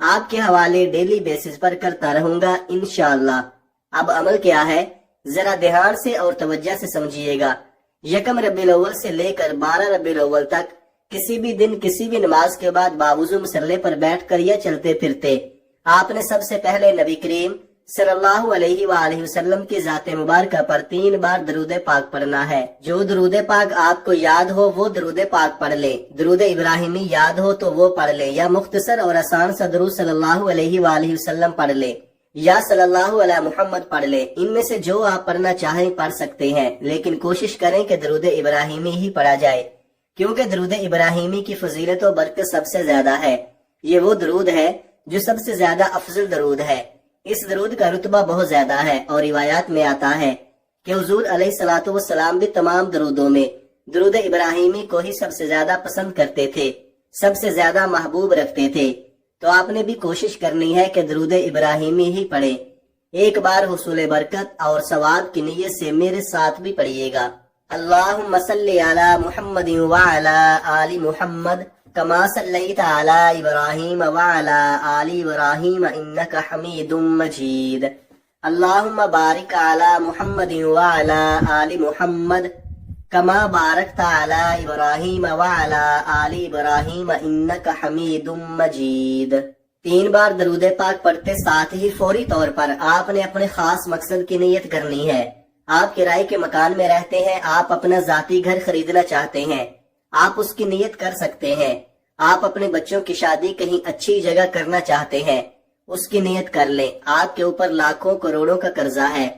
آپ کے حوالے ڈیلی بیسس پر کرتا رہوں گا انشاءاللہ۔ اب عمل کیا ہے ذرا دھیان سے اور توجہ سے سمجھیے گا۔ یکم ربیع الاول سے لے کر 12 ربیع الاول تک کسی بھی دن کسی بھی نماز کے بعد باوضو مصلی پر بیٹھ کر یا چلتے پھرتے آپ نے سب سے پہلے نبی کریم صلی اللہ علیہ وآلہ وسلم کی ذات مبارکہ پر 3 بار درود پاک پڑھنا ہے۔ جو درود پاک آپ کو یاد ہو وہ درود پاک پڑھ لے، درود ابراہیمی یاد ہو تو وہ پڑھ لے، یا مختصر اور آسان سا درود صلی اللہ علیہ وآلہ وسلم پڑھ لے، یا صلی اللہ علیہ محمد پڑھ لے۔ ان میں سے جو آپ پڑھنا چاہیں پڑھ سکتے ہیں، لیکن کوشش کریں کہ درود ابراہیمی ہی پڑھا جائے، کیونکہ درود ابراہیمی کی فضیلت و برکت سب سے زیادہ ہے۔ یہ وہ درود ہے جو سب سے زیادہ افضل درود ہے۔ اس درود کا رتبہ بہت زیادہ ہے، اور روایات میں آتا ہے کہ حضور علیہ الصلوۃ والسلام بھی تمام درودوں میں درود ابراہیمی کو ہی سب سے زیادہ پسند کرتے تھے، سب سے زیادہ محبوب رکھتے تھے۔ تو آپ نے بھی کوشش کرنی ہے کہ درود ابراہیمی ہی پڑھیں۔ ایک بار حصول برکت اور ثواب کی نیت سے میرے ساتھ بھی پڑھیے گا۔ اللہم صلی علی محمد وعلی آل محمد کما صلیت علی ابراہیم وعلی آل ابراہیم انک حمید مجید۔ اللہم بارک علی محمد وعلی آل محمد کما بارکت علی ابراہیم وعلی آل ابراہیم انک حمید مجید۔ 3 بار درود پاک پڑھتے ساتھ ہی فوری طور پر آپ نے اپنے خاص مقصد کی نیت کرنی ہے۔ آپ کرائے کے مکان میں رہتے ہیں، آپ اپنا ذاتی گھر خریدنا چاہتے ہیں، آپ اس کی نیت کر سکتے ہیں۔ آپ اپنے بچوں کی شادی کہیں اچھی جگہ کرنا چاہتے ہیں، اس کی نیت کر لیں۔ آپ کے اوپر لاکھوں کروڑوں کا قرضہ ہے،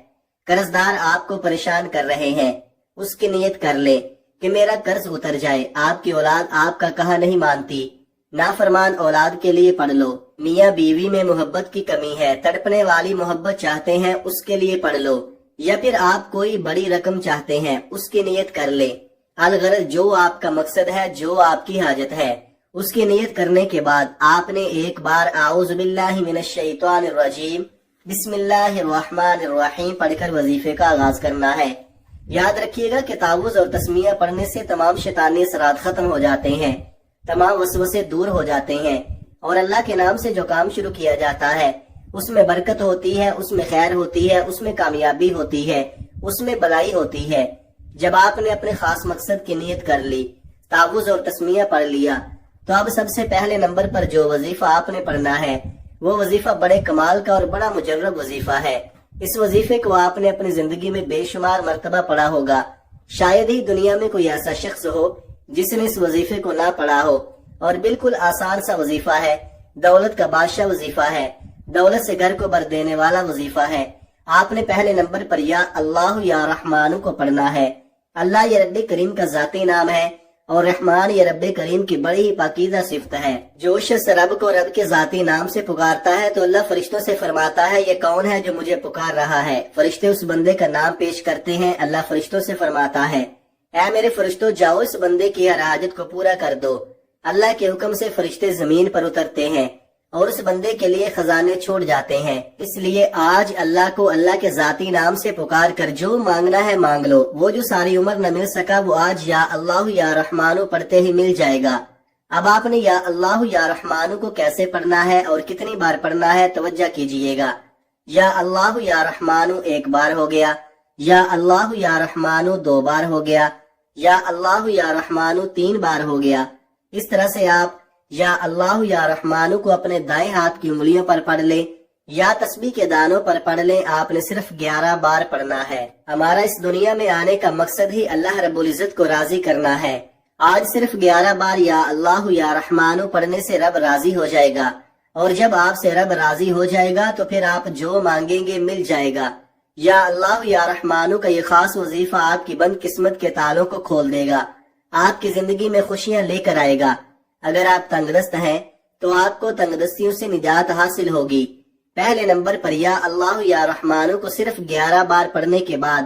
قرض دار آپ کو پریشان کر رہے ہیں، اس کی نیت کر لیں کہ میرا قرض اتر جائے۔ آپ کی اولاد آپ کا کہا نہیں مانتی، نافرمان اولاد کے لیے پڑھ لو۔ میاں بیوی میں محبت کی کمی ہے، تڑپنے والی محبت چاہتے ہیں، اس کے لیے پڑھ لو۔ یا پھر آپ کوئی بڑی رقم چاہتے ہیں، اس کی نیت کر لیں۔ الغرض جو آپ کا مقصد ہے، جو آپ کی حاجت ہے، اس کی نیت کرنے کے بعد آپ نے ایک بار اعوذ باللہ من الشیطان الرجیم بسم اللہ الرحمن الرحیم پڑھ کر وظیفے کا آغاز کرنا ہے۔ یاد رکھیے گا کہ تعوذ اور تسمیہ پڑھنے سے تمام شیطانی اثرات ختم ہو جاتے ہیں، تمام وسوسے دور ہو جاتے ہیں، اور اللہ کے نام سے جو کام شروع کیا جاتا ہے اس میں برکت ہوتی ہے، اس میں خیر ہوتی ہے، اس میں کامیابی ہوتی ہے، اس میں بلائی ہوتی ہے۔ جب آپ نے اپنے خاص مقصد کی نیت کر لی، تعوذ اور تسمیہ پڑھ لیا، تو اب سب سے پہلے نمبر پر جو وظیفہ آپ نے پڑھنا ہے وہ وظیفہ بڑے کمال کا اور بڑا مجرب وظیفہ ہے۔ اس وظیفے کو آپ نے اپنی زندگی میں بے شمار مرتبہ پڑھا ہوگا، شاید ہی دنیا میں کوئی ایسا شخص ہو جس نے اس وظیفے کو نہ پڑھا ہو، اور بالکل آسان سا وظیفہ ہے، دولت کا بادشاہ وظیفہ ہے، دولت سے گھر کو بھر دینے والا وظیفہ ہے۔ آپ نے پہلے نمبر پر یا اللہ یا رحمان کو پڑھنا ہے۔ اللہ یہ رب کریم کا ذاتی نام ہے، اور رحمان یہ رب کریم کی بڑی ہی پاکیزہ صفت ہے۔ جو شخص رب کو رب کے ذاتی نام سے پکارتا ہے تو اللہ فرشتوں سے فرماتا ہے یہ کون ہے جو مجھے پکار رہا ہے؟ فرشتے اس بندے کا نام پیش کرتے ہیں، اللہ فرشتوں سے فرماتا ہے اے میرے فرشتوں جاؤ اس بندے کی ہر حاجت کو پورا کر دو۔ اللہ کے حکم سے فرشتے زمین پر اترتے ہیں اور اس بندے کے لیے خزانے چھوڑ جاتے ہیں۔ اس لیے آج اللہ کو اللہ کے ذاتی نام سے پکار کر جو مانگنا ہے مانگ لو۔ وہ جو ساری عمر نہ مل سکا وہ آج یا اللہ یا رحمانو پڑھتے ہی مل جائے گا۔ اب آپ نے یا اللہ یا رحمانو کو کیسے پڑھنا ہے اور کتنی بار پڑھنا ہے توجہ کیجئے گا۔ یا اللہ یا رحمانو 1 بار ہو گیا، یا اللہ یا رحمانو 2 بار ہو گیا، یا اللہ یا رحمانو 3 بار ہو گیا۔ اس طرح سے آپ یا اللہ یا رحمانو کو اپنے دائیں ہاتھ کی انگلیوں پر پڑھ لیں یا تسبیح کے دانوں پر پڑھ لیں۔ آپ نے صرف 11 بار پڑھنا ہے۔ ہمارا اس دنیا میں آنے کا مقصد ہی اللہ رب العزت کو راضی کرنا ہے۔ آج صرف 11 بار یا اللہ یا رحمانو پڑھنے سے رب راضی ہو جائے گا، اور جب آپ سے رب راضی ہو جائے گا تو پھر آپ جو مانگیں گے مل جائے گا۔ یا اللہ یا رحمانو کا یہ خاص وظیفہ آپ کی بند قسمت کے تالوں کو کھول دے گا، آپ کی زندگی میں خوشیاں لے کر آئے گا۔ اگر آپ تنگ دست ہیں تو آپ کو تنگ دستیوں سے نجات حاصل ہوگی۔ پہلے نمبر پر یا اللہ یا رحمانو کو صرف 11 بار پڑھنے کے بعد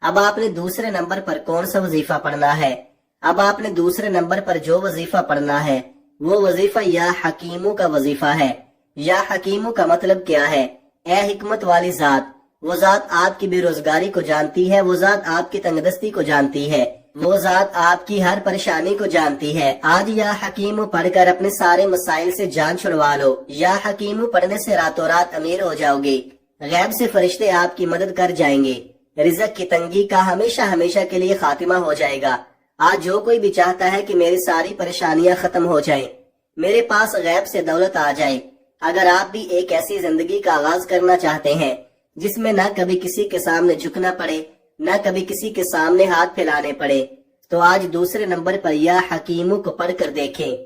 اب آپ نے دوسرے نمبر پر کون سا وظیفہ پڑھنا ہے؟ اب آپ نے دوسرے نمبر پر جو وظیفہ پڑھنا ہے وہ وظیفہ یا حکیمو کا وظیفہ ہے۔ یا حکیمو کا مطلب کیا ہے؟ اے حکمت والی ذات، وہ ذات آپ کی بے روزگاری کو جانتی ہے، وہ ذات آپ کی تنگ دستی کو جانتی ہے، وہ ذات آپ کی ہر پریشانی کو جانتی ہے۔ آج یا حکیم پڑھ کر اپنے سارے مسائل سے جان چھڑوا لو۔ یا حکیم پڑھنے سے راتوں رات امیر ہو جاؤ گے، غیب سے فرشتے آپ کی مدد کر جائیں گے، رزق کی تنگی کا ہمیشہ ہمیشہ کے لیے خاتمہ ہو جائے گا۔ آج جو کوئی بھی چاہتا ہے کہ میری ساری پریشانیاں ختم ہو جائیں، میرے پاس غیب سے دولت آ جائے، اگر آپ بھی ایک ایسی زندگی کا آغاز کرنا چاہتے ہیں جس میں نہ کبھی کسی کے سامنے جھکنا پڑے، نہ کبھی کسی کے سامنے ہاتھ پھیلانے پڑے، تو آج دوسرے نمبر پر یا حکیمو کو پڑھ کر دیکھیں۔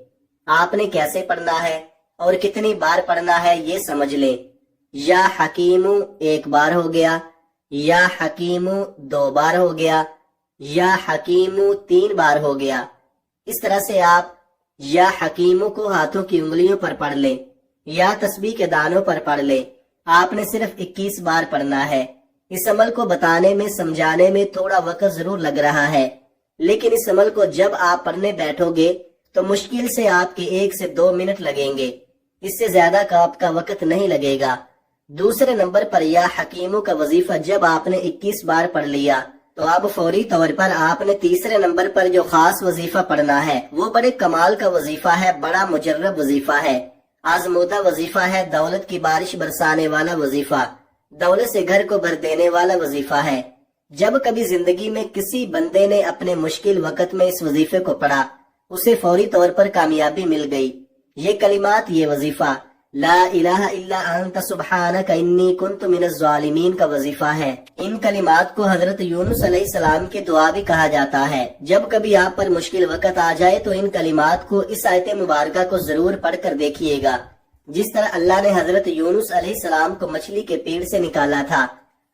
آپ نے کیسے پڑھنا ہے اور کتنی بار پڑھنا ہے یہ سمجھ لیں۔ یا حکیمو ایک بار ہو گیا، یا حکیمو 2 بار ہو گیا، یا حکیمو 3 بار ہو گیا۔ اس طرح سے آپ یا حکیمو کو ہاتھوں کی انگلیوں پر پڑھ لیں یا تسبیح کے دانوں پر پڑھ لیں۔ آپ نے صرف 21 بار پڑھنا ہے۔ اس عمل کو بتانے میں سمجھانے میں تھوڑا وقت ضرور لگ رہا ہے، لیکن اس عمل کو جب آپ پڑھنے بیٹھو گے تو مشکل سے آپ کے 1 سے 2 منٹ لگیں گے، اس سے زیادہ کا آپ کا وقت نہیں لگے گا۔ دوسرے نمبر پر یا حکیموں کا وظیفہ جب آپ نے 21 بار پڑھ لیا تو اب فوری طور پر آپ نے تیسرے نمبر پر جو خاص وظیفہ پڑھنا ہے وہ بڑے کمال کا وظیفہ ہے، بڑا مجرب وظیفہ ہے، آزمودہ وظیفہ ہے، دولت کی بارش برسانے والا وظیفہ، دولت سے گھر کو بھر دینے والا وظیفہ ہے۔ جب کبھی زندگی میں کسی بندے نے اپنے مشکل وقت میں اس وظیفے کو پڑھا، اسے فوری طور پر کامیابی مل گئی۔ یہ کلمات، یہ وظیفہ لا الہ الا انت سبحانک انی کنت من الظالمین کا وظیفہ ہے۔ ان کلمات کو حضرت یونس علیہ السلام کی دعا بھی کہا جاتا ہے۔ جب کبھی آپ پر مشکل وقت آ جائے تو ان کلمات کو، اس آیت مبارکہ کو ضرور پڑھ کر دیکھیے گا۔ جس طرح اللہ نے حضرت یونس علیہ السلام کو مچھلی کے پیڑ سے نکالا تھا،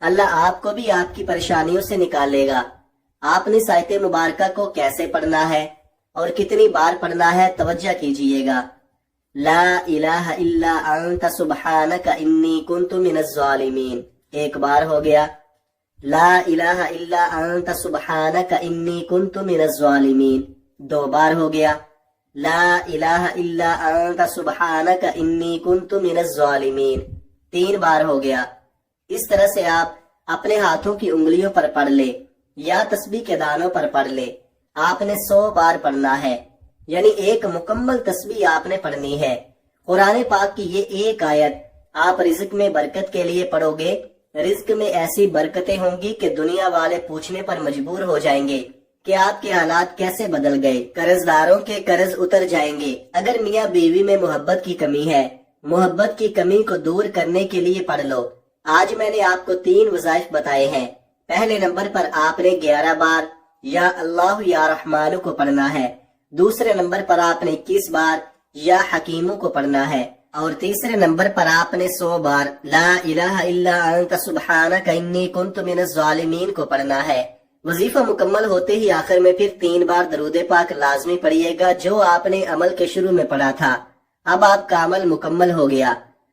اللہ آپ کو بھی آپ کی پریشانیوں سے نکالے گا۔ آپ نے اس آیت مبارکہ کو کیسے پڑھنا ہے اور کتنی بار پڑھنا ہے، توجہ کیجئے گا۔ لا الہ الا انت سبحانک انی کنت من الظالمین 1 بار ہو گیا، لا الہ الا انت سبحانک انی کنت من الظالمین 2 بار ہو گیا، لا الہ الا انت سبحانک انی کنت من الظالمین 3 بار ہو گیا۔ اس طرح سے آپ اپنے ہاتھوں کی انگلیوں پر پڑھ لے یا تسبیح کے دانوں پر پڑھ لے۔ آپ نے 100 بار پڑھنا ہے، یعنی ایک مکمل تسبیح آپ نے پڑھنی ہے۔ قرآن پاک کی یہ ایک آیت آپ رزق میں برکت کے لیے پڑھو گے، رزق میں ایسی برکتیں ہوں گی کہ دنیا والے پوچھنے پر مجبور ہو جائیں گے کہ آپ کے حالات کیسے بدل گئے۔ قرض داروں کے قرض اتر جائیں گے۔ اگر میاں بیوی میں محبت کی کمی ہے، محبت کی کمی کو دور کرنے کے لیے پڑھ لو۔ آج میں نے آپ کو 3 وظائف بتائے ہیں۔ پہلے نمبر پر آپ نے 11 بار یا اللہ یا رحمانو کو پڑھنا ہے، دوسرے نمبر پر آپ نے 21 بار یا حکیموں کو پڑھنا ہے، اور تیسرے نمبر پر آپ نے 100 بار لا الہ الا انت سبحانک انی کنت من الظالمین کو پڑھنا ہے۔ وظیفہ مکمل ہوتے ہی آخر میں پھر 3 بار درود پاک لازمی پڑھیے گا، جو آپ نے عمل کے شروع میں پڑھا تھا۔ اب آپ کا عمل مکمل ہو گیا۔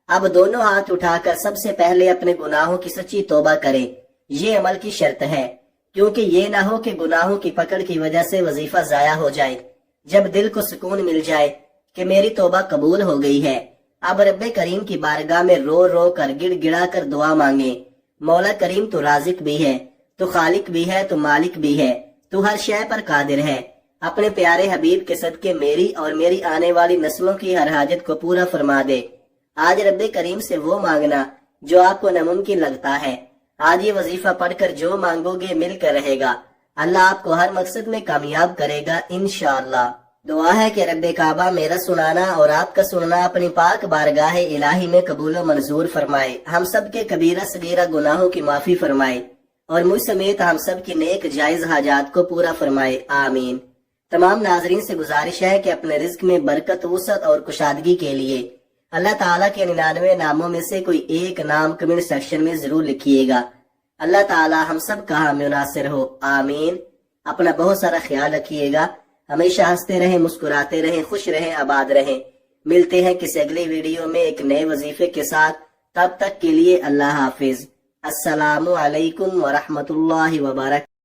اب دونوں ہاتھ اٹھا کر سب سے پہلے اپنے گناہوں کی سچی توبہ کریں، یہ عمل کی شرط ہے، کیونکہ یہ نہ ہو کہ گناہوں کی پکڑ کی وجہ سے وظیفہ ضائع ہو جائے۔ جب دل کو سکون مل جائے کہ میری توبہ قبول ہو گئی ہے، اب رب کریم کی بارگاہ میں رو رو کر گڑ گڑا کر دعا مانگیں۔ مولا کریم تو رازق بھی ہے، تو خالق بھی ہے، تو مالک بھی ہے، تو ہر شے پر قادر ہے۔ اپنے پیارے حبیب کے صدقے میری اور میری آنے والی نسلوں کی ہر حاجت کو پورا فرما دے۔ آج رب کریم سے وہ مانگنا جو آپ کو ناممکن لگتا ہے۔ آج یہ وظیفہ پڑھ کر جو مانگو گے مل کر رہے گا۔ اللہ آپ کو ہر مقصد میں کامیاب کرے گا انشاءاللہ۔ دعا ہے کہ رب کعبہ میرا سنانا اور آپ کا سننا اپنی پاک بارگاہ الہی میں قبول و منظور فرمائے، ہم سب کے کبیرہ صغیرہ گناہوں کی معافی فرمائے، اور مجھ سمیت ہم سب کی نیک جائز حاجات کو پورا فرمائے، آمین۔ تمام ناظرین سے گزارش ہے کہ اپنے رزق میں برکت، وسعت اور کشادگی کے لیے اللہ تعالیٰ کے 99 ناموں میں سے کوئی ایک نام کمنٹ سیکشن میں ضرور لکھیے گا۔ اللہ تعالیٰ ہم سب کا حامی و ناصر ہو، آمین۔ اپنا بہت سارا خیال رکھیے گا، ہمیشہ ہنستے رہیں، مسکراتے رہیں، خوش رہیں، آباد رہیں۔ ملتے ہیں کسی اگلی ویڈیو میں ایک نئے وظیفے کے ساتھ، تب تک کے لیے اللہ حافظ۔ السلام علیکم ورحمۃ اللہ وبرکاتہ۔